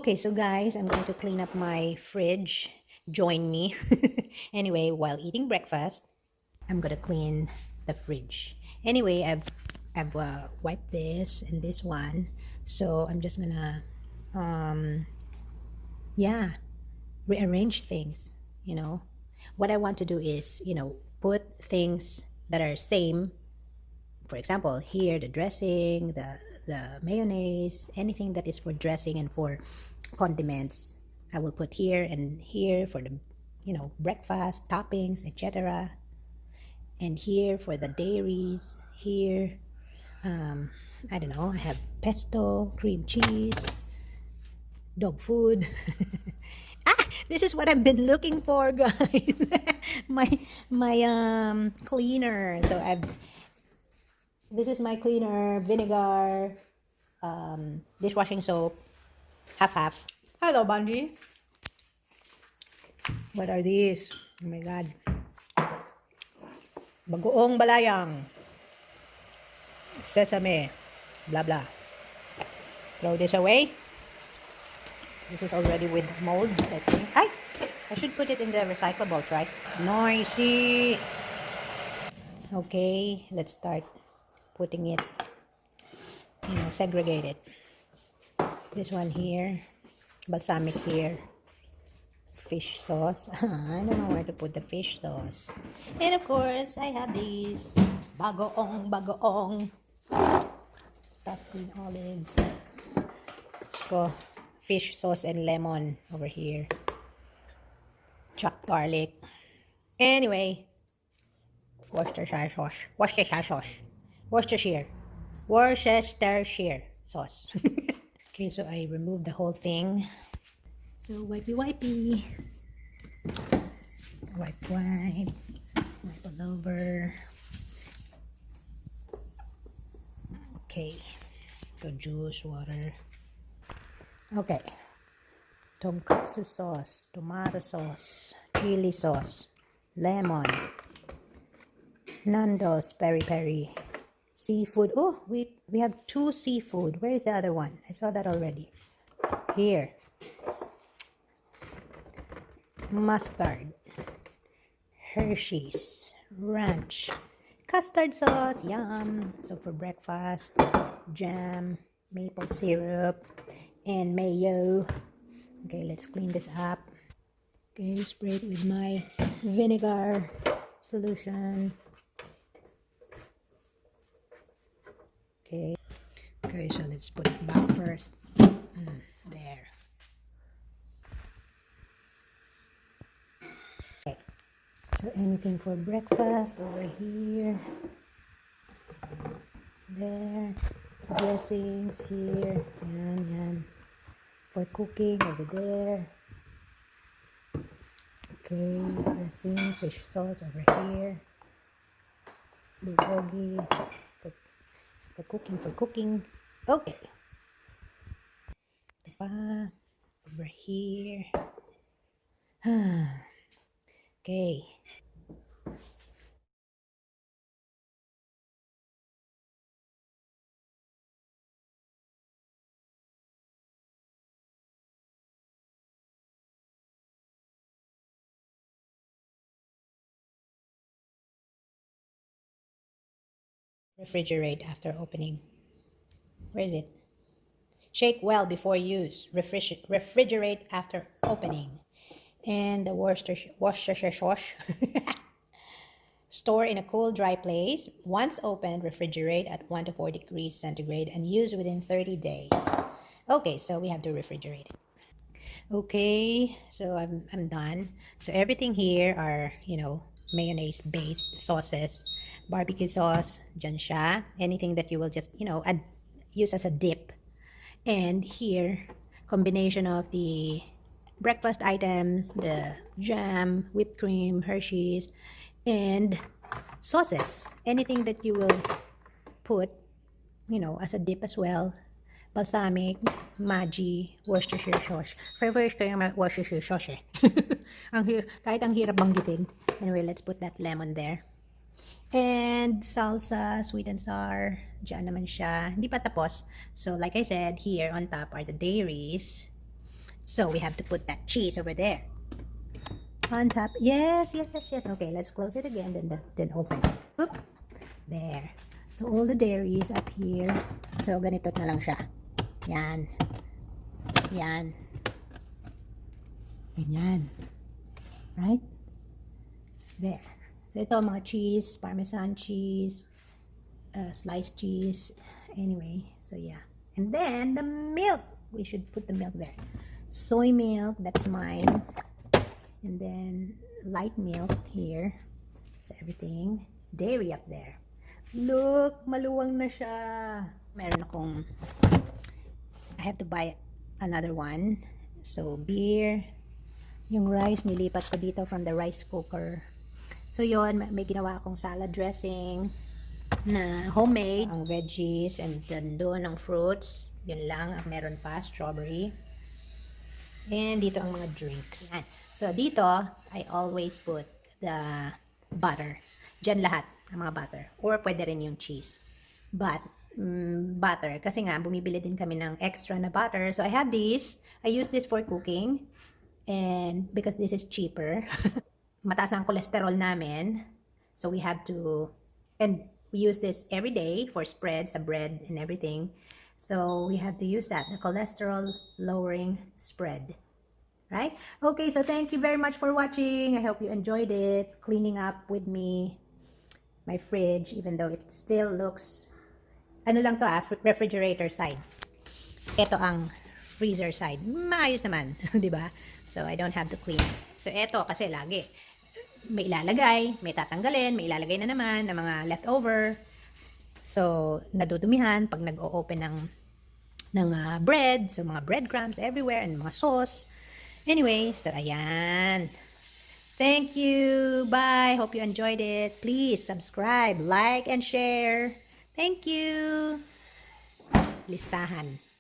Okay, so guys, I'm going to clean up my fridge. Join me. Anyway, while eating breakfast, I'm gonna clean the fridge. Anyway, I've wiped this and this one, so I'm just gonna yeah, rearrange things. You know, what I want to do is put things that are same. For example, here the dressing, the mayonnaise, anything that is for dressing and for condiments, I will put here and here for the breakfast toppings, etc. And here for the dairies. Here, I don't know. I have pesto, cream cheese, dog food. This is what I've been looking for, guys. my cleaner. So I've this is my cleaner, vinegar, dishwashing soap, half. Hello, Bundy. What are these? Oh my God. Bagoong balayang. Sesame. Blah, blah. Throw this away. This is already with molds, I think. I should put it in the recyclables, right? Noisy. Okay, let's start putting it, segregate it. This one here. Balsamic here. Fish sauce. I don't know where to put the fish sauce. And of course, I have these bagoong stuffed with olives. Let's go. Fish sauce and lemon over here. Chopped garlic. Anyway, Worcestershire sauce. Okay, so I removed the whole thing. So wipey. Wipe all over. Okay, the juice, water. Okay, tonkatsu sauce, tomato sauce, chili sauce, lemon, Nando's peri-peri, seafood. Oh, we have 2 seafood. Where is the other one? I saw that already. Here. Mustard, Hershey's, ranch, custard sauce, yum. So for breakfast, jam, maple syrup, and mayo. Okay, let's clean this up. Okay, spray it with my vinegar solution. Okay, so let's put it back first. There. Okay. So anything for breakfast over here. There. Dressings here. Yan. For cooking over there. Okay, dressing, fish sauce over here. Bulgogi for cooking. Okay. Over here. Okay. Refrigerate after opening. Where is it? Shake well before use. Refrigerate after opening. And the Worcestershire sauce. Store in a cool, dry place. Once opened, refrigerate at 1 to 4 degrees centigrade and use within 30 days. Okay, so we have to refrigerate it. Okay, so I'm done. So everything here are, mayonnaise based sauces, barbecue sauce, dyan siya, anything that you will just, use as a dip. And here, combination of the breakfast items, the jam, whipped cream, Hershey's, and sauces. Anything that you will put, as a dip as well. Balsamic, Maggi, Worcestershire sauce. Favorite ko yung Worcestershire sauce eh. Kahit ang hirap banggitin. Anyway, let's put that lemon there. And salsa, sweet and sour. Diyan naman siya. Hindi pa tapos. So, like I said, here on top are the dairies. So we have to put that cheese over there. On top. Yes. Okay, let's close it again, then open. Oop. There. So all the dairy is up here. So ganito na lang siya. Yan. Yan. Ganyan. Right? There. So ito mga cheese, Parmesan cheese, sliced cheese. Anyway, so yeah. And then the milk. We should put the milk there. Soy milk, that's mine. And then light milk here. So everything. Dairy up there. Look, maluwang na siya. Meron akong, I have to buy another one. So beer. Yung rice, nilipat ko dito from the rice cooker. So yon, may ginawa akong salad dressing na homemade. Ang veggies and then doon ang fruits. Yun lang, meron pa, strawberry. And dito ang mga drinks. So dito, I always put the butter. Diyan lahat ang mga butter. Or pwede rin yung cheese. But, butter. Kasi nga, bumibili din kami ng extra na butter. So I have this. I use this for cooking. And because this is cheaper. Mataas ang cholesterol namin. So we have to, and we use this every day for spreads, sa bread and everything. So we have to use that, the cholesterol lowering spread. Right? Okay, so thank you very much for watching. I hope you enjoyed it. Cleaning up with me my fridge, even though it still looks, ano lang to refrigerator side. Ito ang freezer side. Maayos naman, di ba? So I don't have to clean. So ito kasi lagi may ilalagay, may tatanggalin, may ilalagay na naman ng mga leftover. So nadudumihan pag nag-o-open ng bread, so mga breadcrumbs everywhere and mga sauce. Anyway, so ayan. Thank you. Bye. Hope you enjoyed it. Please subscribe, like, and share. Thank you. Listahan.